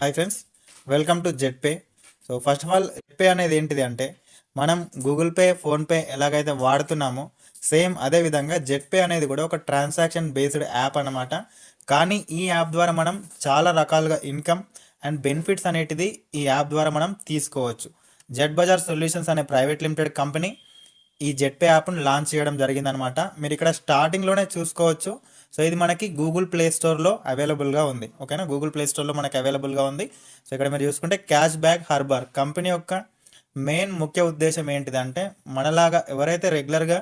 Hi friends, welcome to jet pay. So first of all jet pay అనేది ఏంటిది అంటే మనం గూగుల్ పే, ఫోన్పే ఎలాగైతే వాడుతున్నామో సేమ్ అదే విధంగా జెట్ పే అనేది కూడా ఒక ట్రాన్సాక్షన్ బేస్డ్ యాప్ అన్నమాట. కానీ ఈ యాప్ ద్వారా మనం చాలా రకాలుగా ఇన్కమ్ అండ్ బెనిఫిట్స్ అనేటిది ఈ యాప్ ద్వారా మనం తీసుకోవచ్చు. జెట్ బజార్ సొల్యూషన్స్ అనే ప్రైవేట్ లిమిటెడ్ కంపెనీ ఈ జెట్ పే యాప్ను లాంచ్ చేయడం జరిగిందనమాట. మీరు ఇక్కడ స్టార్టింగ్లోనే చూసుకోవచ్చు. సో ఇది మనకి గూగుల్ ప్లే స్టోర్లో అవైలబుల్గా ఉంది. ఓకేనా, గూగుల్ ప్లే స్టోర్లో మనకి అవైలబుల్గా ఉంది. సో ఇక్కడ మీరు చూసుకుంటే క్యాష్ బ్యాక్ హార్బర్ కంపెనీ యొక్క మెయిన్ ముఖ్య ఉద్దేశం ఏంటిదంటే మనలాగా ఎవరైతే రెగ్యులర్గా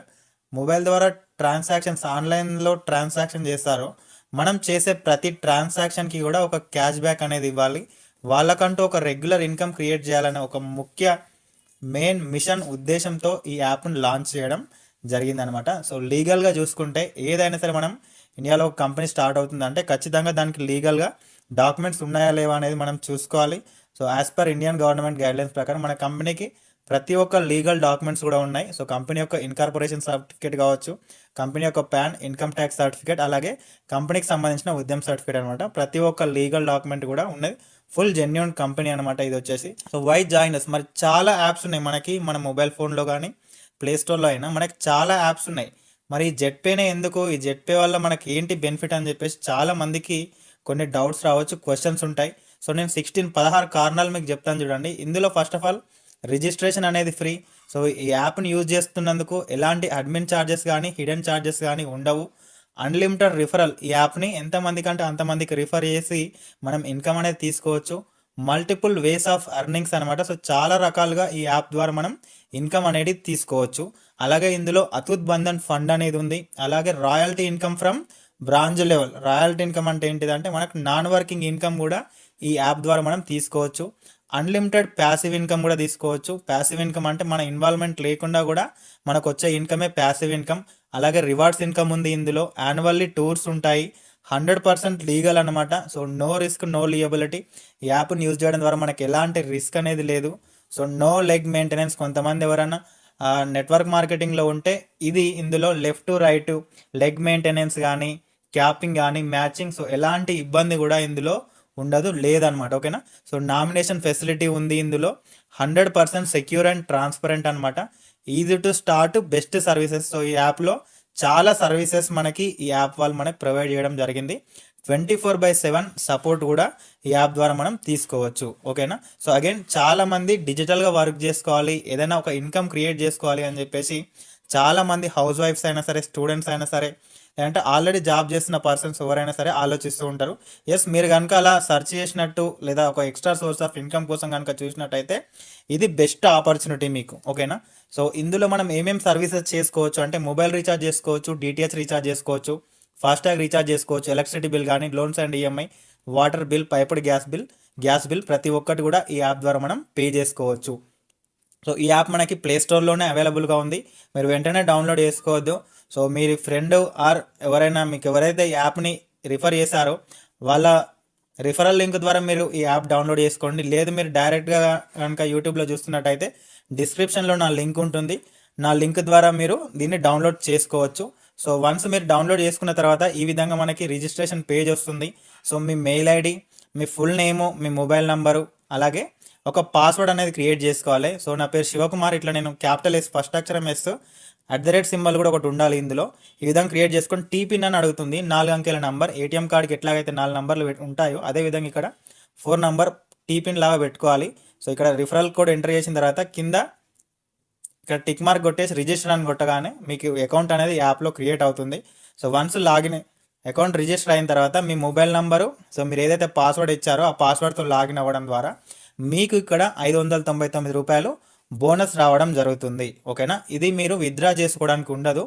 మొబైల్ ద్వారా ట్రాన్సాక్షన్స్ ఆన్లైన్లో ట్రాన్సాక్షన్ చేస్తారో మనం చేసే ప్రతి ట్రాన్సాక్షన్కి కూడా ఒక క్యాష్ బ్యాక్ అనేది ఇవ్వాలి. వాళ్ళకంటూ ఒక రెగ్యులర్ ఇన్కమ్ క్రియేట్ చేయాలనే ఒక ముఖ్య మెయిన్ మిషన్ ఉద్దేశంతో ఈ యాప్ను లాంచ్ చేయడం జరిగిందనమాట. సో లీగల్గా చూసుకుంటే ఏదైనా సరే మనం ఇండియాలో ఒక కంపెనీ స్టార్ట్ అవుతుందంటే ఖచ్చితంగా దానికి లీగల్గా డాక్యుమెంట్స్ ఉన్నాయా లేవా అనేది మనం చూసుకోవాలి. So as per Indian government guidelines ప్రకారం మన కంపెనీకి ప్రతి ఒక్క లీగల్ డాక్యుమెంట్స్ కూడా ఉన్నాయి. సో కంపెనీ యొక్క ఇన్కార్పొరేషన్ సర్టిఫికేట్ కావచ్చు, కంపెనీ యొక్క పాన్, ఇన్కమ్ ట్యాక్స్ సర్టిఫికేట్, అలాగే కంపెనీకి సంబంధించిన ఉద్యమ సర్టిఫికేట్ అనమాట. ప్రతి ఒక్క లీగల్ డాక్యుమెంట్ కూడా ఉన్నది. ఫుల్ జెన్యున్ కంపెనీ అనమాట ఇది వచ్చేసి. సో వై జాయిన్ అస్, మరి చాలా యాప్స్ ఉన్నాయి మనకి మన మొబైల్ ఫోన్లో కానీ ప్లే స్టోర్లో అయినా మనకి చాలా యాప్స్ ఉన్నాయి. మరి ఈ జెట్ పేనే ఎందుకు, ఈ జెట్ పే వల్ల మనకి ఏంటి బెనిఫిట్ అని చెప్పేసి చాలా మందికి కొన్ని డౌట్స్ రావచ్చు, క్వశ్చన్స్ ఉంటాయి. సో నేను 16 కారణాలు మీకు చెప్తాను చూడండి. ఇందులో ఫస్ట్ ఆఫ్ ఆల్ రిజిస్ట్రేషన్ అనేది ఫ్రీ. సో ఈ యాప్ని యూజ్ చేస్తున్నందుకు ఎలాంటి అడ్మిన్ ఛార్జెస్ కానీ హిడెన్ ఛార్జెస్ కానీ ఉండవు. అన్లిమిటెడ్ రిఫరల్, ఈ యాప్ని ఎంతమందికి అంటే అంతమందికి రిఫర్ చేసి మనం ఇన్కమ్ అనేది తీసుకోవచ్చు. మల్టిపుల్ వేస్ ఆఫ్ ఎర్నింగ్స్ అనమాట. సో చాలా రకాలుగా ఈ యాప్ ద్వారా మనం ఇన్కమ్ అనేది తీసుకోవచ్చు. అలాగే ఇందులో అతుత్ బంధన్ ఫండ్ అనేది ఉంది. అలాగే royalty income from branch level. Royalty income అంటే ఏంటిదంటే మనకు నాన్ వర్కింగ్ ఇన్కమ్ కూడా ఈ యాప్ ద్వారా మనం తీసుకోవచ్చు. అన్లిమిటెడ్ ప్యాసివ్ ఇన్కమ్ కూడా తీసుకోవచ్చు. ప్యాసివ్ ఇన్కమ్ అంటే మన ఇన్వాల్వ్మెంట్ లేకుండా కూడా మనకు వచ్చే ఇన్కమే ప్యాసివ్ ఇన్కమ్. అలాగే రివార్డ్స్ ఇన్కమ్ ఉంది. ఇందులో యాన్యువల్లీ టూర్స్ ఉంటాయి. 100% లీగల్ అనమాట. So no risk, no liability. ఈ యాప్ని యూజ్ చేయడం ద్వారా మనకి ఎలాంటి రిస్క్ అనేది లేదు. So no leg maintenance. కొంతమంది ఎవరైనా నెట్వర్క్ మార్కెటింగ్లో ఉంటే ఇది ఇందులో లెఫ్ట్ రైట్ లెగ్ మెయింటెనెన్స్ కానీ క్యాపింగ్ కానీ మ్యాచింగ్, సో ఎలాంటి ఇబ్బంది కూడా ఇందులో ఉండదు, లేదనమాట. ఓకేనా. సో నామినేషన్ ఫెసిలిటీ ఉంది ఇందులో. 100% సెక్యూర్ అండ్ ట్రాన్స్పరెంట్ అనమాట. Easy to start, best services. So ఈ యాప్లో చాలా సర్వీసెస్ మనకి ఈ యాప్ వాళ్ళు మనకి ప్రొవైడ్ చేయడం జరిగింది. 24/7 సపోర్ట్ కూడా ఈ యాప్ ద్వారా మనం తీసుకోవచ్చు. ఓకేనా. సో అగైన్ చాలామంది డిజిటల్గా వర్క్ చేసుకోవాలి, ఏదైనా ఒక ఇన్కమ్ క్రియేట్ చేసుకోవాలి అని చెప్పేసి చాలామంది హౌస్ వైఫ్స్ అయినా సరే, స్టూడెంట్స్ అయినా సరే, లేదంటే ఆల్రెడీ జాబ్ చేస్తున్న పర్సన్స్ ఎవరైనా సరే ఆలోచిస్తూ ఉంటారు. ఎస్, మీరు కనుక అలా సెర్చ్ చేసినట్టు లేదా ఒక ఎక్స్ట్రా సోర్స్ ఆఫ్ ఇన్కమ్ కోసం కనుక చూసినట్టయితే ఇది బెస్ట్ ఆపర్చునిటీ మీకు. ఓకేనా. సో ఇందులో మనం ఏమేమి సర్వీసెస్ చేసుకోవచ్చు అంటే మొబైల్ రీఛార్జ్ చేసుకోవచ్చు, డిటిహెచ్ రీఛార్జ్ చేసుకోవచ్చు, ఫాస్టాగ్ రీఛార్జ్ చేసుకోవచ్చు, ఎలక్ట్రిసిటీ బిల్ కానీ, loans and EMI, water bill, piped gas bill ప్రతి ఒక్కటి కూడా ఈ యాప్ ద్వారా మనం పే చేసుకోవచ్చు. సో ఈ యాప్ మనకి ప్లే స్టోర్లోనే అవైలబుల్గా ఉంది. మీరు వెంటనే డౌన్లోడ్ చేసుకోవద్దు. సో మీరు ఫ్రెండ్ ఆర్ ఎవరైనా మీకు ఎవరైతే ఈ యాప్ని రిఫర్ చేశారో వాళ్ళ రిఫరల్ లింక్ ద్వారా మీరు ఈ యాప్ డౌన్లోడ్ చేసుకోండి. లేదు మీరు డైరెక్ట్గా కనుక యూట్యూబ్లో చూస్తున్నట్టయితే డిస్క్రిప్షన్లో నా లింక్ ఉంటుంది. నా లింక్ ద్వారా మీరు దీన్ని డౌన్లోడ్ చేసుకోవచ్చు. సో వన్స్ మీరు డౌన్లోడ్ చేసుకున్న తర్వాత ఈ విధంగా మనకి రిజిస్ట్రేషన్ పేజ్ వస్తుంది. సో మీ మెయిల్ ఐడి, మీ ఫుల్ నేము, మీ మొబైల్ నంబరు, అలాగే ఒక పాస్వర్డ్ అనేది క్రియేట్ చేసుకోవాలి. సో నా పేరు శివకుమార్, ఇట్లా నేను క్యాపిటల్ ఎస్ ఫస్ట్ అక్షరం ఎస్ @ సింబల్ కూడా ఒకటి ఉండాలి ఇందులో. ఈ విధంగా క్రియేట్ చేసుకొని టీపిన్ అని అడుగుతుంది. 4 అంకెల నంబర్. ఏటీఎం కార్డ్కి ఎట్లాగైతే 4 నంబర్లు ఉంటాయో అదేవిధంగా ఇక్కడ 4 నంబర్ టీపిన్ లాగా పెట్టుకోవాలి. సో ఇక్కడ రిఫరల్ కోడ్ ఎంటర్ చేసిన తర్వాత కింద ఇక్కడ టిక్ మార్క్ కొట్టేసి రిజిస్టర్ అని కొట్టగానే మీకు అకౌంట్ అనేది యాప్లో క్రియేట్ అవుతుంది. So once login account register అయిన తర్వాత మీ మొబైల్ నంబరు, సో మీరు ఏదైతే పాస్వర్డ్ ఇచ్చారో ఆ పాస్వర్డ్తో లాగిన్ అవ్వడం ద్వారా మీకు ఇక్కడ 599 రూపాయలు బోనస్ రావడం జరుగుతుంది. ఓకేనా. ఇది మీరు విత్డ్రా చేసుకోవడానికి ఉండదు.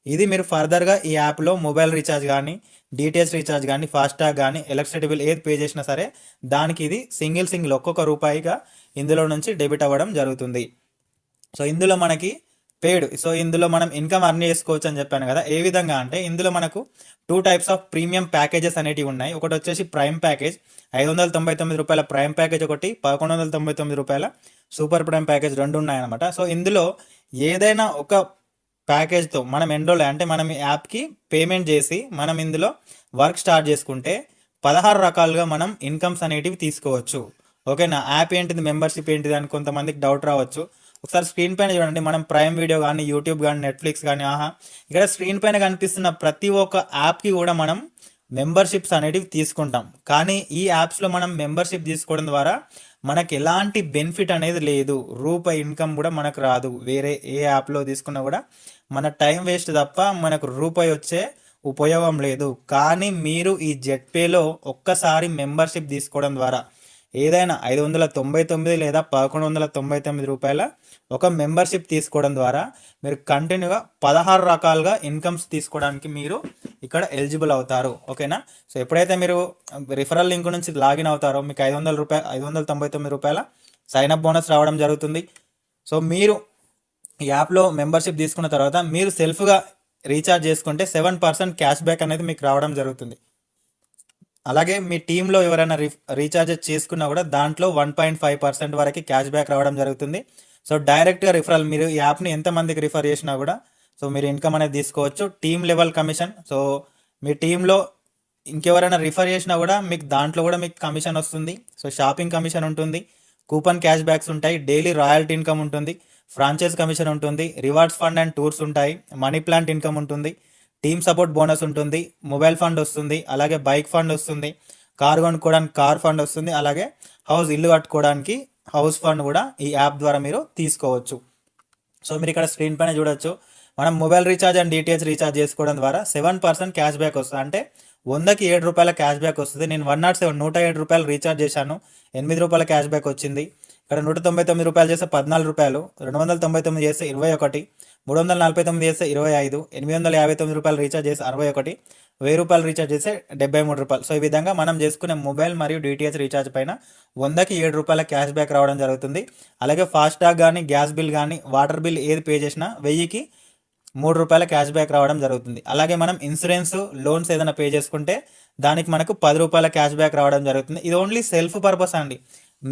ఇది మీరు ఫర్దర్గా ఈ యాప్లో మొబైల్ రీఛార్జ్ కానీ, డిటిహెచ్ రీఛార్జ్ కానీ, ఫాస్టాగ్ కానీ, ఎలక్ట్రిసిటీ బిల్ ఏది పే చేసినా సరే దానికి ఇది సింగిల్ ఒక్కొక్క రూపాయిగా ఇందులో నుంచి డెబిట్ అవ్వడం జరుగుతుంది. సో ఇందులో మనకి పేడ్, సో ఇందులో మనం ఇన్కమ్ అర్న్ చేసుకోవచ్చు అని చెప్పాను కదా. ఏ విధంగా అంటే ఇందులో మనకు 2 టైప్స్ ఆఫ్ ప్రీమియం ప్యాకేజెస్ అనేటివి ఉన్నాయి. ఒకటి వచ్చేసి ప్రైమ్ ప్యాకేజ్, 599 రూపాయల ప్రైమ్ ప్యాకేజ్ ఒకటి, 1199 రూపాయల సూపర్ ప్రైమ్ ప్యాకేజ్, 2 ఉన్నాయన్నమాట. సో ఇందులో ఏదైనా ఒక ప్యాకేజ్తో మనం ఎన్రోల్ అంటే మనం ఈ యాప్కి పేమెంట్ చేసి మనం ఇందులో వర్క్ స్టార్ట్ చేసుకుంటే 16 రకాలుగా మనం ఇన్కమ్స్ అనేటివి తీసుకోవచ్చు. ఓకేనా. యాప్ ఏంటిది, మెంబర్షిప్ ఏంటిది అని కొంతమందికి డౌట్ రావచ్చు. ఒకసారి స్క్రీన్ పైన చూడండి, మనం ప్రైమ్ వీడియో కానీ, యూట్యూబ్ కానీ, నెట్ఫ్లిక్స్ కానీ, ఇక్కడ స్క్రీన్ పైన కనిపిస్తున్న ప్రతి ఒక్క యాప్కి కూడా మనం మెంబర్షిప్స్ అనేటివి తీసుకుంటాం. కానీ ఈ యాప్స్లో మనం మెంబర్షిప్ తీసుకోవడం ద్వారా మనకి ఎలాంటి బెనిఫిట్ అనేది లేదు, రూపాయి ఇన్కమ్ కూడా మనకు రాదు. వేరే ఏ యాప్లో తీసుకున్నా కూడా మన టైం వేస్ట్ తప్ప మనకు రూపాయి వచ్చే ఉపయోగం లేదు. కానీ మీరు ఈ జెట్పేలో ఒక్కసారి మెంబర్షిప్ తీసుకోవడం ద్వారా ఏదైనా 599 లేదా 1199 రూపాయల ఒక మెంబర్షిప్ తీసుకోవడం ద్వారా మీరు కంటిన్యూగా 16 రకాలుగా ఇన్కమ్స్ తీసుకోవడానికి మీరు ఇక్కడ ఎలిజిబుల్ అవుతారు. ఓకేనా. సో ఎప్పుడైతే మీరు రిఫరల్ లింక్ నుంచి లాగిన్ అవుతారో మీకు 599 రూపాయల సైన్అప్ బోనస్ రావడం జరుగుతుంది. సో మీరు ఈ యాప్లో మెంబర్షిప్ తీసుకున్న తర్వాత మీరు సెల్ఫ్గా రీఛార్జ్ చేసుకుంటే 7% క్యాష్ బ్యాక్ అనేది మీకు రావడం జరుగుతుంది. అలాగే మీ టీంలో ఎవరైనా రీఛార్జ్ చేసుకున్నా కూడా దాంట్లో 1.5% వరకు క్యాష్ బ్యాక్ రావడం జరుగుతుంది. సో డైరెక్ట్గా రిఫరల్, మీరు ఈ యాప్ని ఎంతమందికి రిఫర్ చేసినా కూడా సో మీరు ఇన్కమ్ అనేది తీసుకోవచ్చు. టీమ్ లెవెల్ కమిషన్, సో మీ టీంలో ఇంకెవరైనా రిఫర్ చేసినా కూడా మీకు దాంట్లో కూడా మీకు కమిషన్ వస్తుంది. సో షాపింగ్ కమిషన్ ఉంటుంది, కూపన్ క్యాష్ బ్యాక్స్ ఉంటాయి, డైలీ రాయల్టీ ఇన్కమ్ ఉంటుంది, ఫ్రాంచైజ్ కమిషన్ ఉంటుంది, రివార్డ్స్ ఫండ్ అండ్ టూర్స్ ఉంటాయి, మనీ ప్లాంట్ ఇన్కమ్ ఉంటుంది, టీమ్ సపోర్ట్ బోనస్ ఉంటుంది, మొబైల్ ఫండ్ వస్తుంది, అలాగే బైక్ ఫండ్ వస్తుంది, కార్ కొనుక్కోవడానికి కార్ ఫండ్ వస్తుంది, అలాగే ఇల్లు కట్టుకోవడానికి హౌస్ ఫండ్ కూడా ఈ యాప్ ద్వారా మీరు తీసుకోవచ్చు. సో మీరు ఇక్కడ స్క్రీన్ పైన చూడొచ్చు, మనం mobile recharge and DTH recharge చేసుకోవడం ద్వారా 7% క్యాష్ బ్యాక్ వస్తుంది. అంటే 100కి 7 రూపాయల క్యాష్ బ్యాక్ వస్తుంది. నేను 107 రూపాయలు రీఛార్జ్ చేశాను, 8 రూపాయల క్యాష్ బ్యాక్ వచ్చింది. ఇక్కడ 199 రూపాయలు చేస్తే 14 రూపాయలు, 299 చేస్తే 21, 349 చేస్తే 25, 859 రూపాయలు రీఛార్జ్ చేస్తే 61, 1000 రూపాయలు రీఛార్జ్ చేస్తే 73 రూపాయలు. సో ఈ విధంగా మనం చేసుకునే మొబైల్ మరియు డిటిహెచ్ రీఛార్జ్ పైన 100కి 7 రూపాయల క్యాష్ బ్యాక్ రావడం జరుగుతుంది. అలాగే ఫాస్టాగ్ కానీ, గ్యాస్ బిల్ కానీ, వాటర్ బిల్ ఏది పే చేసినా 1000కి 3 రూపాయల క్యాష్ బ్యాక్ రావడం జరుగుతుంది. అలాగే మనం ఇన్సూరెన్స్, లోన్స్ ఏదైనా పే చేసుకుంటే దానికి మనకు 10 రూపాయల క్యాష్ బ్యాక్ రావడం జరుగుతుంది. ఇది ఓన్లీ సెల్ఫ్ పర్పస్ అండి,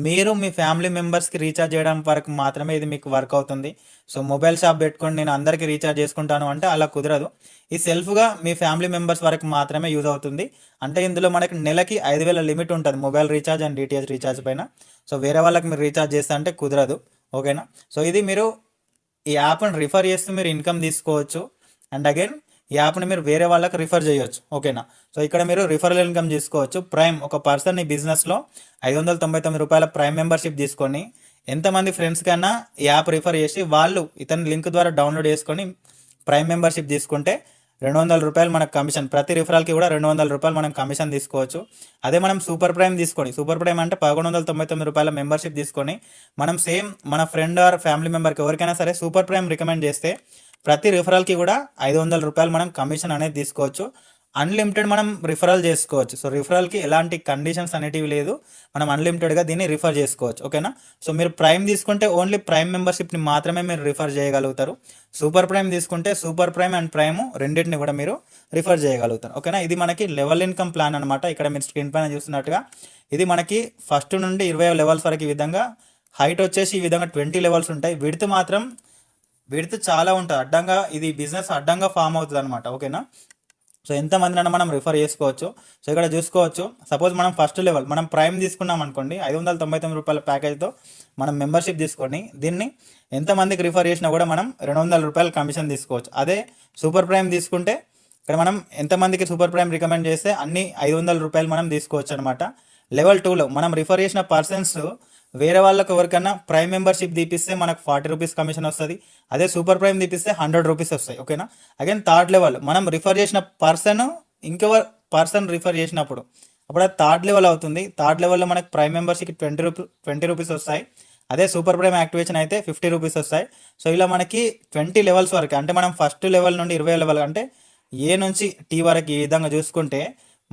మీరు మీ ఫ్యామిలీ మెంబర్స్కి రీఛార్జ్ చేయడం వరకు మాత్రమే ఇది మీకు వర్క్ అవుతుంది. సో మొబైల్ షాప్ పెట్టుకొని నేను అందరికీ రీఛార్జ్ చేసుకుంటాను అంటే అలా కుదరదు. ఈ సెల్ఫ్గా మీ ఫ్యామిలీ మెంబర్స్ వరకు మాత్రమే యూజ్ అవుతుంది. అంటే ఇందులో మనకి నెలకి 5,000 లిమిట్ ఉంటుంది mobile recharge and DTH recharge పైన. సో వేరే వాళ్ళకి మీరు రీఛార్జ్ చేస్తా అంటే కుదరదు. ఓకేనా. సో ఇది మీరు ఈ యాప్ని రిఫర్ చేస్తూ మీరు ఇన్కమ్ తీసుకోవచ్చు. అండ్ అగైన్ ఈ యాప్ని మీరు వేరే వాళ్ళకి రిఫర్ చేయొచ్చు. ఓకేనా. సో ఇక్కడ మీరు రిఫరల్ ఇన్కమ్ తీసుకోవచ్చు. ప్రైమ్, ఒక పర్సన్ ఈ బిజినెస్లో 599 రూపాయల ప్రైమ్ మెంబర్షిప్ తీసుకొని ఎంతమంది ఫ్రెండ్స్ కన్నా ఈ యాప్ రిఫర్ చేసి వాళ్ళు ఇతని లింక్ ద్వారా డౌన్లోడ్ చేసుకొని ప్రైమ్ మెంబర్షిప్ తీసుకుంటే 200 రూపాయలు మనకు కమిషన్, ప్రతి రిఫరల్కి కూడా 200 రూపాయలు మనం కమిషన్ తీసుకోవచ్చు. అదే మనం సూపర్ ప్రైమ్ తీసుకొని, సూపర్ ప్రైమ్ అంటే 1199 రూపాయల మెంబర్షిప్ తీసుకొని మనం సేమ్ మన ఫ్రెండ్ ఆర్ ఫ్యామిలీ మెంబర్కి ఎవరికైనా సరే సూపర్ ప్రైమ్ రికమెండ్ చేస్తే ప్రతి రిఫరల్కి కూడా 500 రూపాయలు మనం కమిషన్ అనేది తీసుకోవచ్చు. అన్లిమిటెడ్ మనం రిఫరల్ చేసుకోవచ్చు. సో రిఫరల్కి ఎలాంటి కండిషన్స్ అనేటివి లేదు, మనం అన్లిమిటెడ్గా దీన్ని రిఫర్ చేసుకోవచ్చు. ఓకేనా. సో మీరు ప్రైమ్ తీసుకుంటే ఓన్లీ ప్రైమ్ మెంబర్షిప్ని మాత్రమే మీరు రిఫర్ చేయగలుగుతారు. సూపర్ ప్రైమ్ తీసుకుంటే సూపర్ ప్రైమ్ అండ్ ప్రైమ్ రెండింటిని కూడా మీరు రిఫర్ చేయగలుగుతారు. ఓకేనా. ఇది మనకి లెవెల్ ఇన్కమ్ ప్లాన్ అనమాట. ఇక్కడ మీరు స్క్రీన్ పైన చూస్తున్నట్టుగా ఇది మనకి ఫస్ట్ నుండి 20 లెవెల్స్ వరకు ఈ విధంగా, హైట్ వచ్చేసి ఈ విధంగా 20 లెవెల్స్ ఉంటాయి. విడ్త్ చాలా ఉంటుంది, అడ్డంగా ఇది బిజినెస్ అడ్డంగా ఫామ్ అవుతుంది అనమాట. ఓకేనా. సో ఎంతమందినైనా మనం రిఫర్ చేసుకోవచ్చు. సో ఇక్కడ చూసుకోవచ్చు, సపోజ్ మనం ఫస్ట్ లెవెల్ మనం ప్రైమ్ తీసుకున్నాం అనుకోండి, 599 రూపాయల ప్యాకేజ్తో మనం మెంబర్షిప్ తీసుకొని దీన్ని ఎంతమందికి రిఫర్ చేసినా కూడా మనం 200 రూపాయల కమిషన్ తీసుకోవచ్చు. అదే సూపర్ ప్రైమ్ తీసుకుంటే ఇక్కడ మనం ఎంతమందికి సూపర్ ప్రైమ్ రికమెండ్ చేస్తే అన్ని 500 రూపాయలు మనం తీసుకోవచ్చు అనమాట. లెవెల్ 2లో మనం రిఫర్ చేసిన పర్సన్స్ వేరే వాళ్ళకి ఎవరికైనా ప్రైమ్ మెంబర్షిప్ తీపిస్తే మనకు 40 రూపీస్ కమిషన్ వస్తుంది. అదే సూపర్ ప్రైమ్ తీపిస్తే 100 రూపీస్ వస్తాయి. ఓకేనా. అగైన్ థర్డ్ లెవెల్ మనం రిఫర్ చేసిన పర్సన్ ఇంకెవరు పర్సన్ రిఫర్ చేసినప్పుడు అప్పుడు అది థర్డ్ లెవెల్ అవుతుంది. థర్డ్ లెవెల్లో మనకు ప్రైమ్ మెంబర్షిప్కి 20 రూపీస్ వస్తాయి. అదే సూపర్ ప్రైమ్ యాక్టివేషన్ అయితే 50 రూపీస్ వస్తాయి. సో ఇలా మనకి 20 లెవెల్స్ వరకు, అంటే మనం ఫస్ట్ లెవెల్ నుండి 20 లెవెల్, అంటే ఏ నుంచి టీ వరకు ఈ విధంగా చూసుకుంటే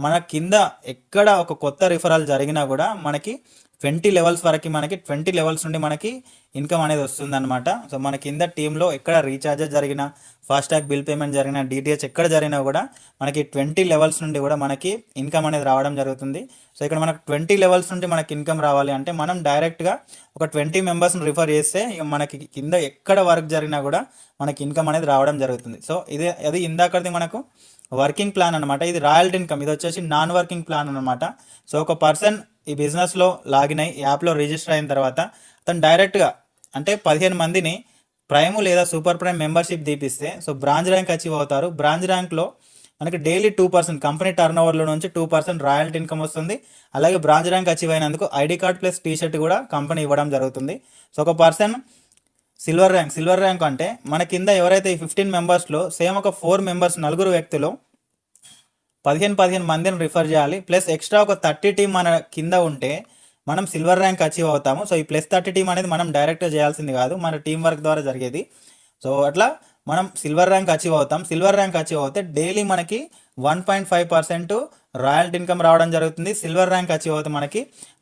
మన కింద ఎక్కడ ఒక కొత్త రిఫరల్ జరిగినా కూడా మనకి 20 లెవెల్స్ వరకు, మనకి 20 లెవెల్స్ నుండి మనకి ఇన్కమ్ అనేది వస్తుంది అనమాట. సో మన కింద టీంలో ఎక్కడ రీఛార్జెస్ జరిగినా, ఫాస్టాగ్ బిల్ పేమెంట్ జరిగినా, డిటిహెచ్ ఎక్కడ జరిగినా కూడా మనకి 20 లెవెల్స్ నుండి కూడా మనకి ఇన్కమ్ అనేది రావడం జరుగుతుంది. సో ఇక్కడ మనకు 20 లెవెల్స్ నుండి మనకి ఇన్కమ్ రావాలి అంటే మనం డైరెక్ట్గా ఒక 20 మెంబర్స్ని రిఫర్ చేస్తే మనకి కింద ఎక్కడ వర్క్ జరిగినా కూడా మనకి ఇన్కమ్ అనేది రావడం జరుగుతుంది. సో అది ఇందాకది మనకు వర్కింగ్ ప్లాన్ అనమాట. ఇది రాయల్టీ ఇన్కమ్, ఇది వచ్చేసి నాన్ వర్కింగ్ ప్లాన్ అనమాట. సో ఒక పర్సన్ ఈ బిజినెస్లో లాగిన్ అయ్యి యాప్లో రిజిస్టర్ అయిన తర్వాత అతను డైరెక్ట్గా అంటే 15 మందిని ప్రైమ్ లేదా సూపర్ ప్రైమ్ మెంబర్షిప్ తీపిస్తే సో బ్రాంచ్ ర్యాంక్ అచీవ్ అవుతారు. బ్రాంచ్ ర్యాంక్లో మనకి డైలీ 2% కంపెనీ టర్న్ ఓవర్లో నుంచి 2% రాయల్టీ ఇన్కమ్ వస్తుంది. అలాగే బ్రాంచ్ ర్యాంక్ అచీవ్ అయినందుకు ID card plus T shirt కూడా కంపెనీ ఇవ్వడం జరుగుతుంది. సో ఒక పర్సన్ సిల్వర్ ర్యాంక్ అంటే మన కింద ఎవరైతే ఈ 15 మెంబర్స్లో సేమ్ ఒక 4 మెంబర్స్ నలుగురు వ్యక్తులు 15 మందిని రిఫర్ చేయాలి. ప్లస్ ఎక్స్ట్రా ఒక 30 టీం మన కింద ఉంటే మనం సిల్వర్ ర్యాంక్ అచీవ్ అవుతాము. సో ఈ ప్లస్ 30 టీం అనేది మనం డైరెక్ట్గా చేయాల్సింది కాదు, మన టీం వర్క్ ద్వారా జరిగేది. సో అట్లా మనం సిల్వర్ ర్యాంక్ అచీవ్ అవుతాం. సిల్వర్ ర్యాంక్ అచీవ్ అవుతే డైలీ మనకి 1.5% రాయల్టీ ఇన్కమ్ రావడం జరుగుతుంది. సిల్వర్ ర్యాంక్ అచీవ్ అవుతే మనకి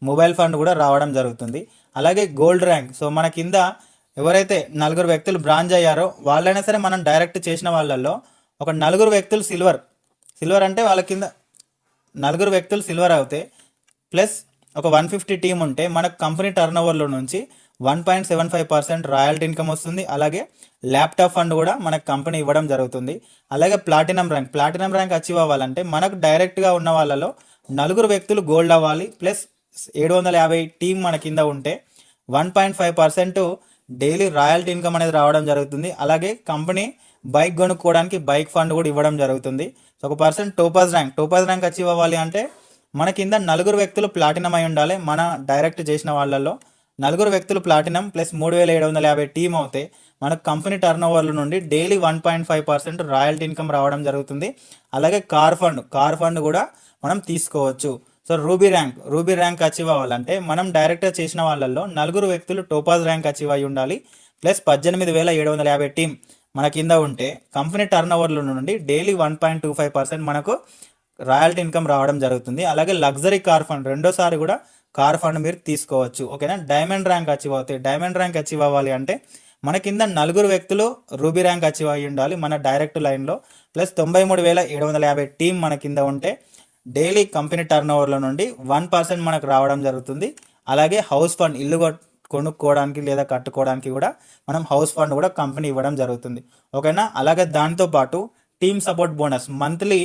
మొబైల్ ఫండ్ కూడా రావడం జరుగుతుంది. అలాగే గోల్డ్ ర్యాంక్, సో మన కింద ఎవరైతే నలుగురు వ్యక్తులు బ్రాంచ్ అయ్యారో వాళ్ళైనా సరే మనం డైరెక్ట్ చేసిన వాళ్ళల్లో ఒక నలుగురు వ్యక్తులు సిల్వర్ అంటే వాళ్ళ కింద నలుగురు వ్యక్తులు సిల్వర్ అవుతే ప్లస్ ఒక 150 టీం ఉంటే మనకు కంపెనీ టర్న్ ఓవర్లో నుంచి 1.75% రాయల్టీ ఇన్కమ్ వస్తుంది. అలాగే ల్యాప్టాప్ ఫండ్ కూడా మనకు కంపెనీ ఇవ్వడం జరుగుతుంది. అలాగే ప్లాటినం ర్యాంక్ అచీవ్ అవ్వాలంటే మనకు డైరెక్ట్గా ఉన్న వాళ్ళలో నలుగురు వ్యక్తులు గోల్డ్ అవ్వాలి. ప్లస్ 750 టీం మన కింద ఉంటే 1.5% డైలీ రాయల్టీ ఇన్కమ్ అనేది రావడం జరుగుతుంది. అలాగే కంపెనీ బైక్ కొనుక్కోవడానికి బైక్ ఫండ్ కూడా ఇవ్వడం జరుగుతుంది. సో ఒక పర్సన్ టోపాజ్ ర్యాంక్ అచీవ్ అవ్వాలి అంటే మన కింద నలుగురు వ్యక్తులు ప్లాటినం అయి ఉండాలి. మన డైరెక్ట్ చేసిన వాళ్ళల్లో నలుగురు వ్యక్తులు ప్లాటినం ప్లస్ 3750 టీం అవుతే మనకు కంపెనీ టర్న్ ఓవర్ల నుండి డైలీ 1.5% రాయల్టీ ఇన్కమ్ రావడం జరుగుతుంది. అలాగే కార్ ఫండ్ కూడా మనం తీసుకోవచ్చు. సో రూబీ ర్యాంక్ అచీవ్ అవ్వాలంటే మనం డైరెక్ట్గా చేసిన వాళ్ళల్లో నలుగురు వ్యక్తులు టోపాజ్ ర్యాంక్ అచీవ్ అయి ఉండాలి. ప్లస్ 18750 టీం మన కింద ఉంటే కంపెనీ టర్న్ ఓవర్ల నుండి డైలీ 1.25% మనకు రాయల్టీ ఇన్కమ్ రావడం జరుగుతుంది. అలాగే లగ్జరీ కార్ ఫండ్ రెండోసారి కూడా కార్ ఫండ్ మీరు తీసుకోవచ్చు. ఓకేనా. డైమండ్ ర్యాంక్ అచీవ్ అవ్వాలి అంటే మన కింద నలుగురు వ్యక్తులు రూబీ ర్యాంక్ అచీవ్ అయ్యి ఉండాలి మన డైరెక్ట్ లైన్లో. ప్లస్ 93750 టీం మన కింద ఉంటే డైలీ కంపెనీ టర్న్ ఓవర్ల నుండి 1% మనకు రావడం జరుగుతుంది. అలాగే హౌస్ ఫండ్ ఇల్లు కొనుక్కోవడానికి లేదా కట్టుకోవడానికి కూడా మనం హౌస్ ఫండ్ కూడా కంపెనీ ఇవ్వడం జరుగుతుంది. ఓకేనా. అలాగే దాంతోపాటు టీమ్ సపోర్ట్ బోనస్ మంత్లీ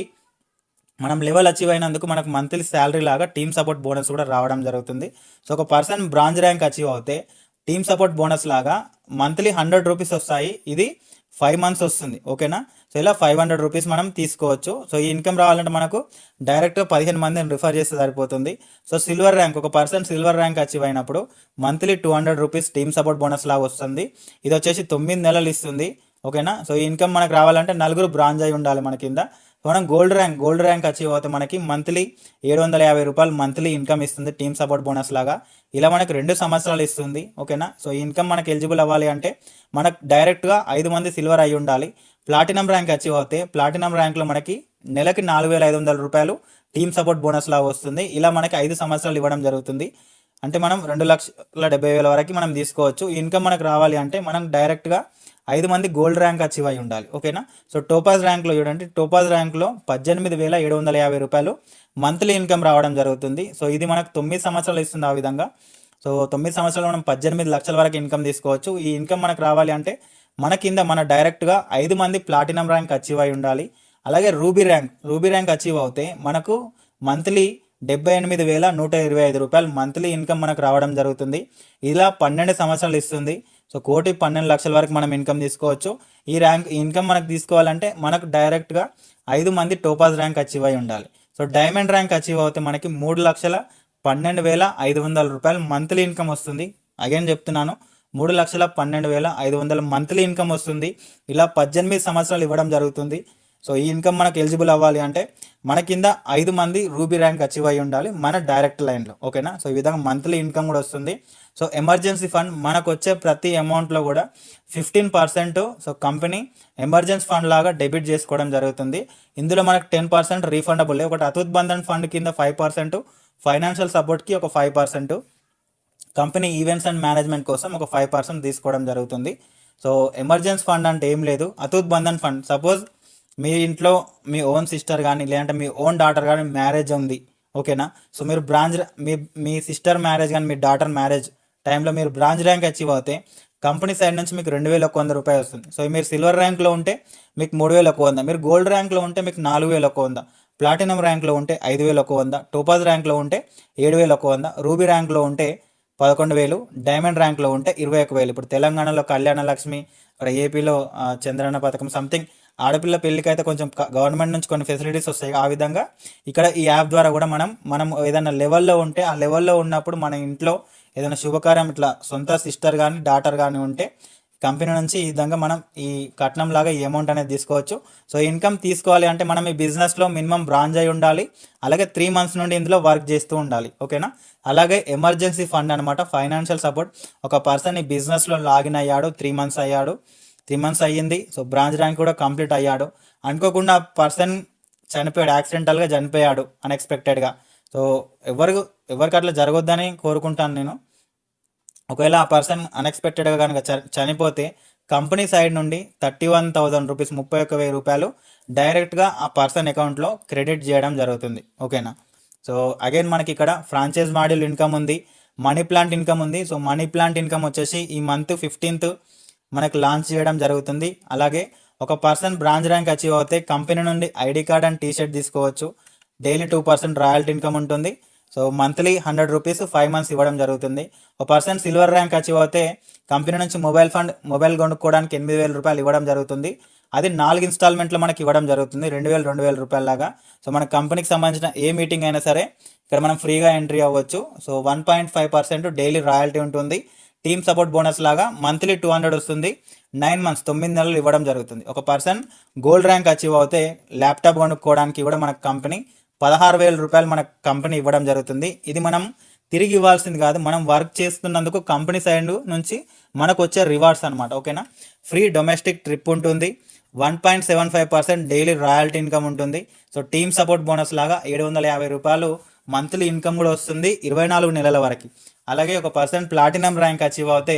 మనం లెవెల్ అచీవ్ అయినందుకు మనకు మంత్లీ శాలరీ లాగా టీమ్ సపోర్ట్ బోనస్ కూడా రావడం జరుగుతుంది. సో ఒక పర్సన్ బ్రాంచ్ ర్యాంక్ అచీవ్ అవుతే టీమ్ సపోర్ట్ బోనస్ లాగా మంత్లీ 100 రూపీస్ వస్తాయి. ఇది 5 మంత్స్ వస్తుంది. ఓకేనా. సో ఇలా 500 రూపీస్ మనం తీసుకోవచ్చు. సో ఈ ఇన్కమ్ రావాలంటే మనకు డైరెక్ట్గా 15 మందిని రిఫర్ చేస్తే సరిపోతుంది. సో ఒక పర్సన్ సిల్వర్ ర్యాంక్ అచీవ్ అయినప్పుడు monthly 200 rupees team support bonus లాగా వస్తుంది. ఇది వచ్చేసి 9 నెలలు ఇస్తుంది. ఓకేనా. సో ఈ ఇన్కమ్ మనకు రావాలంటే నలుగురు బ్రాంచ్ అయి ఉండాలి మన కింద. మనం గోల్డ్ ర్యాంక్ అచీవ్ అవుతే మనకి మంత్లీ 750 రూపాయలు మంత్లీ ఇన్కమ్ ఇస్తుంది టీమ్ సపోర్ట్ బోనస్ లాగా. ఇలా మనకు 2 సంవత్సరాలు ఇస్తుంది. ఓకేనా. సో ఈ ఇన్కమ్ మనకు ఎలిజిబుల్ అవ్వాలి అంటే మనకు డైరెక్ట్గా 5 మంది సిల్వర్ అయి ఉండాలి. ప్లాటినం ర్యాంక్ అచీవ్ అవుతే ప్లాటినం ర్యాంక్లో మనకి నెలకి 4500 రూపాయలు టీమ్ సపోర్ట్ బోనస్ లాగా వస్తుంది. ఇలా మనకి 5 సంవత్సరాలు ఇవ్వడం జరుగుతుంది. అంటే మనం 2,70,000 వరకు మనం తీసుకోవచ్చు. ఈ ఇన్కమ్ మనకు రావాలి అంటే మనం డైరెక్ట్గా 5 మంది గోల్డ్ ర్యాంక్ అచీవ్ అయి ఉండాలి. ఓకేనా. సో టోపాజ్ ర్యాంక్లో 18,750 రూపాయలు మంత్లీ ఇన్కమ్ రావడం జరుగుతుంది. సో ఇది మనకు 9 సంవత్సరాలు ఇస్తుంది ఆ విధంగా. సో 9 సంవత్సరాలు మనం 18 లక్షల వరకు ఇన్కమ్ తీసుకోవచ్చు. ఈ ఇన్కమ్ మనకు రావాలి అంటే మన కింద డైరెక్ట్గా 5 మంది ప్లాటినం ర్యాంక్ అచీవ్ అయి ఉండాలి. అలాగే రూబీ ర్యాంక్ అచీవ్ అవుతే మనకు మంత్లీ 78,125 రూపాయలు మంత్లీ ఇన్కమ్ మనకు రావడం జరుగుతుంది. ఇలా 12 సంవత్సరాలు ఇస్తుంది. సో 1,12,00,000 వరకు మనం ఇన్కమ్ తీసుకోవచ్చు. ఈ ఇన్కమ్ మనకు తీసుకోవాలంటే మనకు డైరెక్ట్గా 5 మంది టోపాజ్ ర్యాంక్ అచీవ్ అయి ఉండాలి. సో డైమండ్ ర్యాంక్ అచీవ్ అవుతే మనకి 3,12,500 రూపాయలు మంత్లీ ఇన్కమ్ వస్తుంది. అగైన్ చెప్తున్నాను, 3,12,500 మంత్లీ ఇన్కమ్ వస్తుంది. ఇలా 18 సంవత్సరాలు ఇవ్వడం జరుగుతుంది. సో ఈ ఇన్కమ్ మనకు ఎలిజిబుల్ అవ్వాలి అంటే మన కింద 5 మంది రూబీ ర్యాంక్ అచీవ్ అయి ఉండాలి మన డైరెక్ట్ లైన్లో. ఓకేనా. సో ఈ విధంగా మంత్లీ ఇన్కమ్ కూడా వస్తుంది. సో ఎమర్జెన్సీ ఫండ్ మనకు వచ్చే ప్రతి అమౌంట్లో కూడా 15% సో కంపెనీ ఎమర్జెన్సీ ఫండ్ లాగా డెబిట్ చేసుకోవడం జరుగుతుంది. ఇందులో మనకు 10% రీఫండబుల్. ఒకటి అతుత్ బంధన్ ఫండ్ కింద 5%, ఫైనాన్షియల్ సపోర్ట్కి ఒక 5%, కంపెనీ ఈవెంట్స్ అండ్ మేనేజ్మెంట్ కోసం ఒక 5% తీసుకోవడం జరుగుతుంది. సో ఎమర్జెన్సీ ఫండ్ అంటే ఏం లేదు, అతుత్ బంధన్ ఫండ్. సపోజ్ మీ ఇంట్లో మీ ఓన్ సిస్టర్ కానీ లేదంటే మీ ఓన్ డాటర్ కానీ మ్యారేజ్ ఉంది. ఓకేనా. సో మీరు మీ సిస్టర్ మ్యారేజ్ కానీ మీ డాటర్ మ్యారేజ్ టైంలో మీరు బ్రాంచ్ ర్యాంక్ అచీవ్ అవుతే కంపెనీ సైడ్ నుంచి మీకు 2100 రూపాయలు వస్తుంది. సో మీరు సిల్వర్ ర్యాంక్లో ఉంటే మీకు 3100, మీరు గోల్డ్ ర్యాంక్లో ఉంటే మీకు 4100, ప్లాటినం ర్యాంక్లో ఉంటే 5100, టోపాజ్ ర్యాంక్లో ఉంటే 7100, రూబీ ర్యాంక్లో ఉంటే 11,000, డైమండ్ ర్యాంక్లో ఉంటే 21,000. ఇప్పుడు తెలంగాణలో కళ్యాణ లక్ష్మి, అక్కడ ఏపీలో చంద్రన్న పథకం సంథింగ్ ఆడపిల్ల పెళ్ళికి అయితే కొంచెం గవర్నమెంట్ నుంచి కొన్ని ఫెసిలిటీస్ వస్తాయి. ఆ విధంగా ఇక్కడ ఈ యాప్ ద్వారా కూడా మనం ఏదైనా లెవెల్లో ఉంటే ఆ లెవెల్లో ఉన్నప్పుడు మన ఇంట్లో ఏదైనా శుభకార్యం ఇట్లా సొంత సిస్టర్ కానీ డాటర్ కానీ ఉంటే కంపెనీ నుంచి ఈ విధంగా మనం ఈ కట్నం లాగా ఈ అమౌంట్ అనేది తీసుకోవచ్చు. సో ఇన్కమ్ తీసుకోవాలి అంటే మనం ఈ బిజినెస్లో మినిమం బ్రాంచ్ అయి ఉండాలి, అలాగే 3 months నుండి ఇందులో వర్క్ చేస్తూ ఉండాలి. ఓకేనా. అలాగే ఎమర్జెన్సీ ఫండ్ అనమాట, ఫైనాన్షియల్ సపోర్ట్. ఒక పర్సన్ ఈ బిజినెస్లో లాగిన్ అయ్యాడు, 3 months అయ్యాడు, 3 months అయ్యింది, సో బ్రాంచ్ ర్యాంక్ కూడా కంప్లీట్ అయ్యాడు, అనుకోకుండా పర్సన్ చనిపోయాడు, యాక్సిడెంటల్గా చనిపోయాడు అన్ఎక్స్పెక్టెడ్గా. సో ఎవరికి అట్లా జరగొద్దని కోరుకుంటాను నేను. ఒకవేళ ఆ పర్సన్ అన్ఎక్స్పెక్టెడ్గా కనుక చనిపోతే కంపెనీ సైడ్ నుండి 31,000 రూపీస్, 31,000 రూపాయలు డైరెక్ట్గా ఆ పర్సన్ అకౌంట్లో క్రెడిట్ చేయడం జరుగుతుంది. ఓకేనా. సో అగైన్ మనకి ఇక్కడ ఫ్రాంచైజ్ మాడ్యూల్ ఇన్కమ్ ఉంది, మనీ ప్లాంట్ ఇన్కమ్ ఉంది. సో మనీ ప్లాంట్ ఇన్కమ్ వచ్చేసి ఈ మంత్ 15th మనకు లాంచ్ చేయడం జరుగుతుంది. అలాగే ఒక పర్సన్ బ్రాంచ్ ర్యాంక్ అచీవ్ అవుతే కంపెనీ నుండి ఐడి కార్డ్ అండ్ టీషర్ట్ తీసుకోవచ్చు. డైలీ 2% రాయల్టీ ఇన్కమ్ ఉంటుంది. సో మంత్లీ 100 రూపీస్ 5 months ఇవ్వడం జరుగుతుంది. ఒక పర్సన్ సిల్వర్ ర్యాంక్ అచీవ్ అవుతే కంపెనీ నుంచి మొబైల్ కొనుక్కోవడానికి 8,000 రూపాయలు ఇవ్వడం జరుగుతుంది. అది 4 ఇన్స్టాల్మెంట్లో మనకి ఇవ్వడం జరుగుతుంది, 2,000 రూపాయల లాగా. సో మన కంపెనీకి సంబంధించిన ఏ మీటింగ్ అయినా సరే ఇక్కడ మనం ఫ్రీగా ఎంట్రీ అవ్వచ్చు. సో 1.5% డైలీ రాయల్టీ ఉంటుంది. టీమ్ సపోర్ట్ బోనస్ లాగా మంత్లీ 200 వస్తుంది. 9 months 9 నెలలు ఇవ్వడం జరుగుతుంది. ఒక పర్సన్ గోల్డ్ ర్యాంక్ అచీవ్ అవుతే ల్యాప్టాప్ కొనుక్కోవడానికి కూడా మన కంపెనీ 16,000 రూపాయలు మన కంపెనీ ఇవ్వడం జరుగుతుంది. ఇది మనం తిరిగి ఇవ్వాల్సింది కాదు, మనం వర్క్ చేస్తున్నందుకు కంపెనీ సైడ్ నుంచి మనకు వచ్చే రివార్డ్స్ అనమాట. ఓకేనా. ఫ్రీ డొమెస్టిక్ ట్రిప్ ఉంటుంది, 1.75% డైలీ రాయల్టీ ఇన్కమ్ ఉంటుంది. సో టీమ్ సపోర్ట్ బోనస్ లాగా 750 రూపాయలు మంత్లీ ఇన్కమ్ కూడా వస్తుంది 24 నెలల వరకు. అలాగే ఒక పర్సన్ ప్లాటినం ర్యాంక్ అచీవ్ అవుతే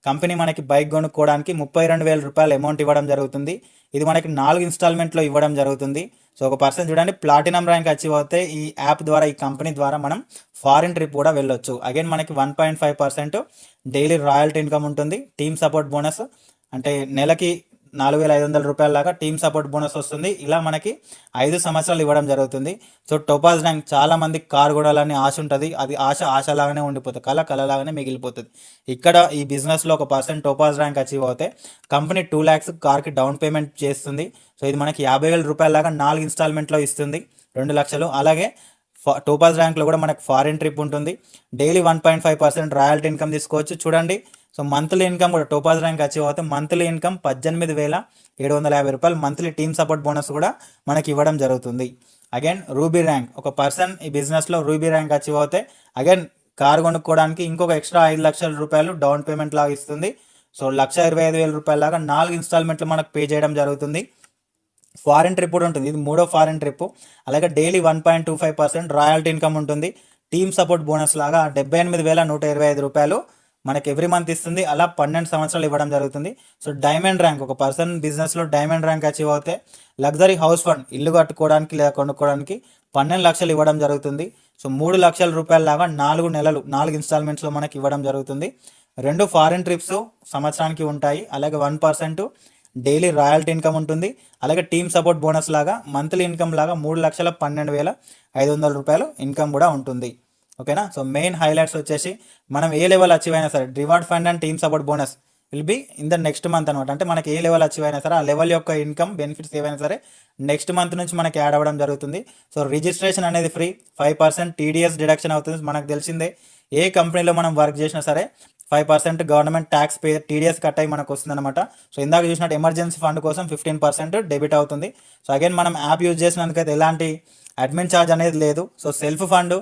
కంపెనీ మనకి బైక్ కొనుక్కోవడానికి 32,000 రూపాయలు అమౌంట్ ఇవ్వడం జరుగుతుంది. ఇది మనకి 4 ఇన్స్టాల్మెంట్లో ఇవ్వడం జరుగుతుంది. సో ఒక పర్సన్ చూడండి, ప్లాటినం ర్యాంక్ అచీవ్ అవుతే ఈ యాప్ ద్వారా, ఈ కంపెనీ ద్వారా మనం ఫారిన్ ట్రిప్ కూడా వెళ్ళొచ్చు. అగైన్ మనకి 1.5% డైలీ రాయల్టీ ఇన్కమ్ ఉంటుంది. టీమ్ సపోర్ట్ బోనస్ అంటే నెలకి 4,500 రూపాయల లాగా టీమ్ సపోర్ట్ బోనస్ వస్తుంది. ఇలా మనకి 5 సంవత్సరాలు ఇవ్వడం జరుగుతుంది. సో టోపాజ్ ర్యాంక్, చాలా మందికి కార్ కొనాలని ఆశ ఉంటుంది, అది ఆశలాగానే ఉండిపోతుంది, కళలాగానే మిగిలిపోతుంది. ఇక్కడ ఈ బిజినెస్లో ఒక పర్సన్ టోపాజ్ ర్యాంక్ అచీవ్ అవుతే కంపెనీ 2 lakhs కార్కి డౌన్ పేమెంట్ చేస్తుంది. సో ఇది మనకి 50,000 రూపాయల లాగా 4 ఇన్స్టాల్మెంట్లో ఇస్తుంది, 2 లక్షలు. అలాగే టోపాజ్ ర్యాంక్లో కూడా మనకు ఫారిన్ ట్రిప్ ఉంటుంది. డైలీ 1.5% రాయల్టీ ఇన్కమ్ తీసుకోవచ్చు. చూడండి, సో మంత్లీ ఇన్కమ్ కూడా టోపాజ్ ర్యాంక్ అచీవ్ అవుతే మంత్లీ ఇన్కమ్ 18,750 రూపాయలు. మంత్లీ టీమ్ సపోర్ట్ బోనస్ కూడా మనకి ఇవ్వడం జరుగుతుంది. అగైన్ రూబీ ర్యాంక్, ఒక పర్సన్ ఈ బిజినెస్లో రూబీ ర్యాంక్ అచీవ్ అవుతే అగైన్ కార్ కొనుక్కోవడానికి ఇంకొక ఎక్స్ట్రా 5 లక్షల రూపాయలు డౌన్ పేమెంట్ లాగా ఇస్తుంది. సో 1,25,000 రూపాయల లాగా 4 ఇన్స్టాల్మెంట్లు మనకు పే చేయడం జరుగుతుంది. ఫారిన్ ట్రిప్ కూడా ఉంటుంది, ఇది 3వ ఫారిన్ ట్రిప్. అలాగే డైలీ 1.25% రాయల్టీ ఇన్కమ్ ఉంటుంది. టీమ్ సపోర్ట్ బోనస్ లాగా 78,125 రూపాయలు మనకి ఎవ్రీ మంత్ ఇస్తుంది. అలా 12 సంవత్సరాలు ఇవ్వడం జరుగుతుంది. సో డైమండ్ ర్యాంక్, ఒక పర్సన్ బిజినెస్లో డైమండ్ ర్యాంక్ అచీవ్ అవుతే లగ్జరీ హౌస్ ఫండ్, ఇల్లు కట్టుకోవడానికి లేదా కొనుక్కోవడానికి 12 లక్షలు ఇవ్వడం జరుగుతుంది. సో 3 లక్షల రూపాయల లాగా 4 నెలలు 4 ఇన్స్టాల్మెంట్స్లో మనకి ఇవ్వడం జరుగుతుంది. 2 ఫారిన్ ట్రిప్స్ సంవత్సరానికి ఉంటాయి. అలాగే 1% డైలీ రాయల్టీ ఇన్కమ్ ఉంటుంది. అలాగే టీమ్ సపోర్ట్ బోనస్ లాగా మంత్లీ ఇన్కమ్ లాగా 3,12,500 రూపాయలు ఇన్కమ్ కూడా ఉంటుంది. ఓకేనా. సో మెయిన్ హైలైట్స్ వచ్చేసి మనం ఏ లెవెల్ అచీవ్ అయినా సరే reward fund and team support bonus will be in the next month అనమాట. అంటే మనకి ఏ లెవెల్ అచీవ్ అయినా సరే ఆ లెవెల్ యొక్క ఇన్కమ్ బెనిఫిట్స్ ఏవైనా సరే నెక్స్ట్ మంత్ నుంచి మనకి యాడ్ అవ్వడం జరుగుతుంది. సో రిజిస్ట్రేషన్ అనేది ఫ్రీ, 5% టీడీఎస్ డిడక్షన్ అవుతుంది. మనకు తెలిసిందే, ఏ కంపెనీలో మనం వర్క్ చేసినా సరే 5% government tax pay, TDS cut అయ్యి మనకు వస్తుంది అనమాట. సో ఇందాక చూసినట్టు ఎమర్జెన్సీ ఫండ్ కోసం 15% డెబిట్ అవుతుంది. సో అగైన్ మనం యాప్ యూజ్ చేసినందుకైతే ఎలాంటి అడ్మిన్ ఛార్జ్ అనేది లేదు. సో సెల్ఫ్ ఫండ్,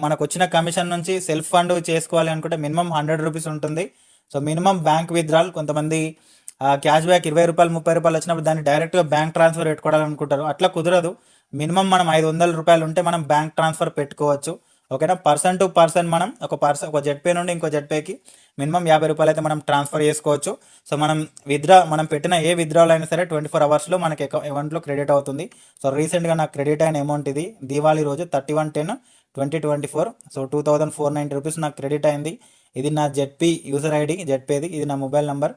మనకు వచ్చిన కమిషన్ నుంచి సెల్ఫ్ ఫండ్ చేసుకోవాలి అనుకుంటే మినిమం 100 రూపీస్ ఉంటుంది. సో మినిమం బ్యాంక్ విత్డ్రాల్, కొంతమంది క్యాష్ బ్యాక్ 20 రూపాయలు 30 రూపాయలు వచ్చినప్పుడు దాన్ని డైరెక్ట్గా బ్యాంక్ ట్రాన్స్ఫర్ పెట్టుకోవాలనుకుంటారు. అట్లా కుదరదు. మినిమం మనం 500 రూపాయలు ఉంటే మనం బ్యాంక్ ట్రాన్స్ఫర్ పెట్టుకోవచ్చు. ఓకేనా. పర్సన్ టు పర్సన్ మనం ఒక జెడ్పే నుండి ఇంకో జెడ్పేకి మినిమం 50 రూపాయలు అయితే మనం ట్రాన్స్ఫర్ చేసుకోవచ్చు. సో మనం పెట్టిన ఏ విత్డ్రాల్ అయినా సరే 24 hours మనకి అకౌంట్లో క్రెడిట్ అవుతుంది. సో రీసెంట్గా నాకు క్రెడిట్ అయిన అమౌంట్ ఇది దీవాళీ రోజు 31/10/2024. సో 2,490 రూపీస్ నాకు క్రెడిట్ అయింది. ఇది నా జెడ్పీ యూజర్ ఐడి, జెడ్పీది, ఇది నా మొబైల్ నెంబర్.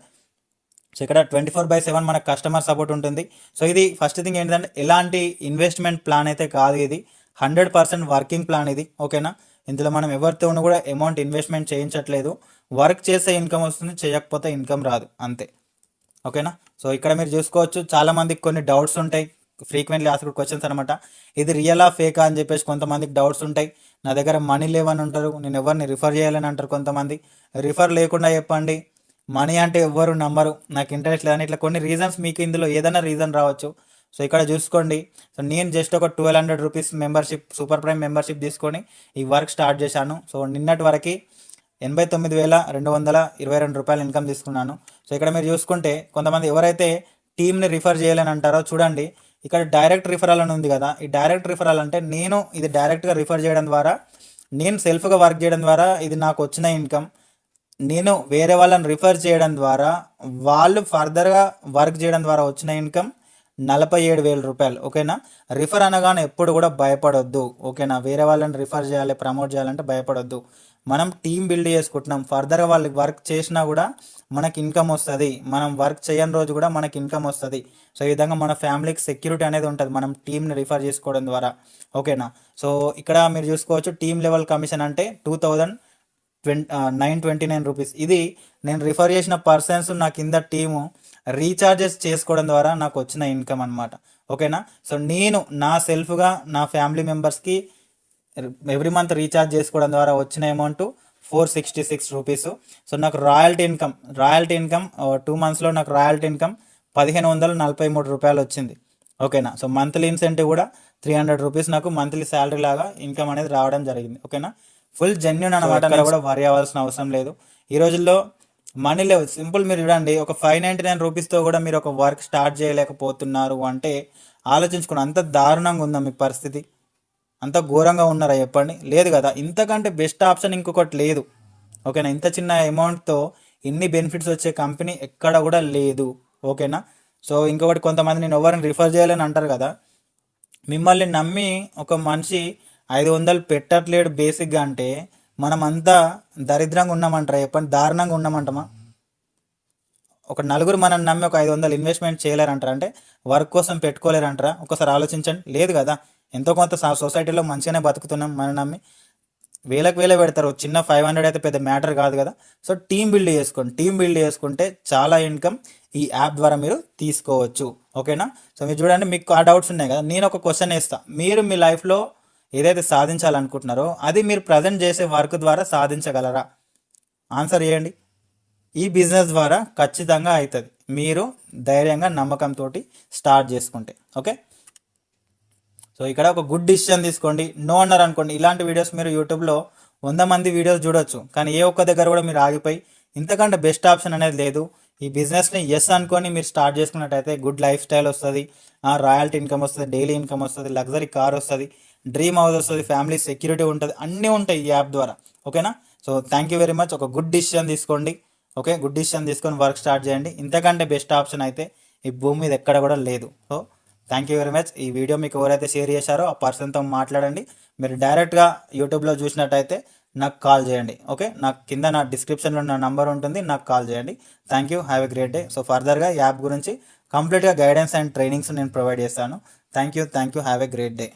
సో ఇక్కడ 24/7 మనకు కస్టమర్ సపోర్ట్ ఉంటుంది. సో ఇది ఫస్ట్ థింగ్ ఏంటంటే ఎలాంటి ఇన్వెస్ట్మెంట్ ప్లాన్ అయితే కాదు, ఇది 100% వర్కింగ్ ప్లాన్ ఇది. ఓకేనా, ఇందులో మనం ఎవరితోనూ కూడా అమౌంట్ ఇన్వెస్ట్మెంట్ చేయించట్లేదు. వర్క్ చేస్తే ఇన్కమ్ వస్తుంది, చేయకపోతే ఇన్కమ్ రాదు, అంతే. ఓకేనా, సో ఇక్కడ మీరు చూసుకోవచ్చు, చాలామందికి కొన్ని డౌట్స్ ఉంటాయి, ఫ్రీక్వెంట్లీ ఆస్క్డ్ క్వశ్చన్స్ అనమాట. ఇది రియలా ఫేకా అని చెప్పేసి కొంతమందికి డౌట్స్ ఉంటాయి. నా దగ్గర మనీ లేవని అంటారు, నేను ఎవరిని రిఫర్ చేయాలని అంటారు కొంతమంది. రిఫర్ లేకుండా చెప్పండి, మనీ అంటే ఎవ్వరు నమ్మరు, నాకు ఇంట్రెస్ట్ లేదని, ఇట్లా కొన్ని రీజన్స్, మీకు ఇందులో ఏదైనా రీజన్ రావచ్చు. సో ఇక్కడ చూసుకోండి, సో నేను జస్ట్ ఒక 1200 rupees membership, super prime membership తీసుకొని ఈ వర్క్ స్టార్ట్ చేశాను. సో నిన్నటి వరకు 89,222 రూపాయలు ఇన్కమ్ తీసుకున్నాను. సో ఇక్కడ మీరు చూసుకుంటే కొంతమంది ఎవరైతే టీమ్ని రిఫర్ చేయాలని అంటారో చూడండి, ఇక్కడ డైరెక్ట్ రిఫరల్ అని ఉంది కదా. ఈ డైరెక్ట్ రిఫరల్ అంటే నేను ఇది డైరెక్ట్గా రిఫర్ చేయడం ద్వారా, నేను సెల్ఫ్గా వర్క్ చేయడం ద్వారా ఇది నాకు వచ్చిన ఇన్కమ్. నేను వేరే వాళ్ళని రిఫర్ చేయడం ద్వారా వాళ్ళు ఫర్దర్గా వర్క్ చేయడం ద్వారా వచ్చిన ఇన్కమ్ 47,000 రూపాయలు. ఓకేనా, రిఫర్ అనగానే ఎప్పుడు కూడా భయపడొద్దు. ఓకేనా, వేరే వాళ్ళని రిఫర్ చేయాలి, ప్రమోట్ చేయాలంటే భయపడొద్దు. మనం టీం బిల్డ్ చేసుకుంటున్నాం, ఫర్దర్గా వాళ్ళు వర్క్ చేసినా కూడా మనకి ఇన్కమ్ వస్తుంది, మనం వర్క్ చేయని రోజు కూడా మనకి ఇన్కమ్ వస్తుంది. సో ఈ విధంగా మన ఫ్యామిలీకి సెక్యూరిటీ అనేది ఉంటుంది మనం టీంని రిఫర్ చేసుకోవడం ద్వారా. ఓకేనా, సో ఇక్కడ మీరు చూసుకోవచ్చు, టీమ్ లెవెల్ కమిషన్ అంటే 2,929 రూపీస్. ఇది నేను రిఫర్ చేసిన పర్సన్స్ నా కింద టీము రీఛార్జెస్ చేసుకోవడం ద్వారా నాకు వచ్చిన ఇన్కమ్ అనమాట. ఓకేనా, సో నేను నా సెల్ఫ్గా నా ఫ్యామిలీ మెంబర్స్కి ఎవ్రీ మంత్ రీఛార్జ్ చేసుకోవడం ద్వారా వచ్చిన అమౌంట్ 466 రూపీస్. సో నాకు రాయల్టీ ఇన్కమ్ 2 మంత్స్లో నాకు రాయల్టీ ఇన్కమ్ 1,543 రూపాయలు వచ్చింది. ఓకేనా, సో మంత్లీ ఇన్సెంటివ్ కూడా 300 రూపీస్ నాకు మంత్లీ శాలరీ లాగా ఇన్కమ్ అనేది రావడం జరిగింది. ఓకేనా, ఫుల్ జెన్యున్ అనమాట, కూడా వరి అవ్వాల్సిన అవసరం లేదు. ఈ రోజుల్లో మనీ లేవు, సింపుల్. మీరు చూడండి, ఒక 599 రూపీస్తో కూడా మీరు ఒక వర్క్ స్టార్ట్ చేయలేకపోతున్నారు అంటే ఆలోచించుకోండి, అంత దారుణంగా ఉందా మీ పరిస్థితి? అంత ఘోరంగా ఉన్నారా చెప్పండి? లేదు కదా, ఇంతకంటే బెస్ట్ ఆప్షన్ ఇంకొకటి లేదు. ఓకేనా, ఇంత చిన్న అమౌంట్తో ఇన్ని బెనిఫిట్స్ వచ్చే కంపెనీ ఎక్కడ కూడా లేదు. ఓకేనా, సో ఇంకొకటి, కొంతమంది నేను ఎవరిని రిఫర్ చేయాలని అంటారు కదా, మిమ్మల్ని నమ్మి ఒక మనిషి 500 పెట్టట్లేడు బేసిక్గా అంటే మనం అంతా దరిద్రంగా ఉన్నామంటారా చెప్పండి? దారుణంగా ఉన్నామంటామా? ఒక నలుగురు మనం నమ్మి ఒక 500 ఇన్వెస్ట్మెంట్ చేయలేరంటారా? అంటే వర్క్ కోసం పెట్టుకోలేరంటారా? ఒకసారి ఆలోచించండి. లేదు కదా, ఎంతో కొంత సొసైటీలో మంచిగానే బతుకుతున్నాం, మనం నమ్మి వేలకు వేలే పెడతారు. చిన్న 500 అయితే పెద్ద మ్యాటర్ కాదు కదా. సో టీం బిల్డ్ చేసుకోండి, టీం బిల్డ్ చేసుకుంటే చాలా ఇన్కమ్ ఈ యాప్ ద్వారా మీరు తీసుకోవచ్చు. ఓకేనా, సో మీరు చూడండి, మీకు ఆ డౌట్స్ ఉన్నాయి కదా, నేను ఒక క్వశ్చన్ వేస్తాను, మీరు మీ లైఫ్లో ఏదైతే సాధించాలనుకుంటున్నారో అది మీరు ప్రజెంట్ చేసే వర్క్ ద్వారా సాధించగలరా? ఆన్సర్ చేయండి. ఈ బిజినెస్ ద్వారా ఖచ్చితంగా అవుతుంది, మీరు ధైర్యంగా నమ్మకంతో స్టార్ట్ చేసుకుంటే. ఓకే, సో ఇక్కడ ఒక గుడ్ డిసిషన్ తీసుకోండి. నో అన్నారు అనుకోండి, ఇలాంటి వీడియోస్ మీరు యూట్యూబ్లో 100 మంది వీడియోస్ చూడొచ్చు, కానీ ఏ ఒక్క దగ్గర కూడా మీరు ఆగిపోయి ఇంతకంటే బెస్ట్ ఆప్షన్ అనేది లేదు. ఈ బిజినెస్ని ఎస్ అనుకొని మీరు స్టార్ట్ చేసుకున్నట్టయితే గుడ్ లైఫ్ స్టైల్ వస్తుంది, రాయల్టీ ఇన్కమ్ వస్తుంది, డైలీ ఇన్కమ్ వస్తుంది, లగ్జరీ కార్ వస్తుంది, డ్రీమ్ హౌస్ వస్తుంది, ఫ్యామిలీ సెక్యూరిటీ ఉంటుంది, అన్నీ ఉంటాయి ఈ యాప్ ద్వారా. ఓకేనా, so thank you very much. ఒక గుడ్ డిసిషన్ తీసుకోండి. ఓకే, గుడ్ డిసిషన్ తీసుకొని వర్క్ స్టార్ట్ చేయండి. ఇంతకంటే బెస్ట్ ఆప్షన్ అయితే ఈ భూమి మీద ఎక్కడ కూడా లేదు. So thank you very much. ఈ వీడియో మీకు ఎవరైతే షేర్ చేశారో ఆ పర్సన్తో మాట్లాడండి. మీరు డైరెక్ట్గా యూట్యూబ్లో చూసినట్టయితే నాకు కాల్ చేయండి. ఓకే, నాకు కింద నా డిస్క్రిప్షన్లో నా నంబర్ ఉంటుంది, నాకు కాల్ చేయండి. Thank you, have a great day. So ఫర్దర్గా యాప్ గురించి కంప్లీట్గా గైడెన్స్ అండ్ ట్రైనింగ్స్ నేను ప్రొవైడ్ చేస్తాను. Thank you, have a great day.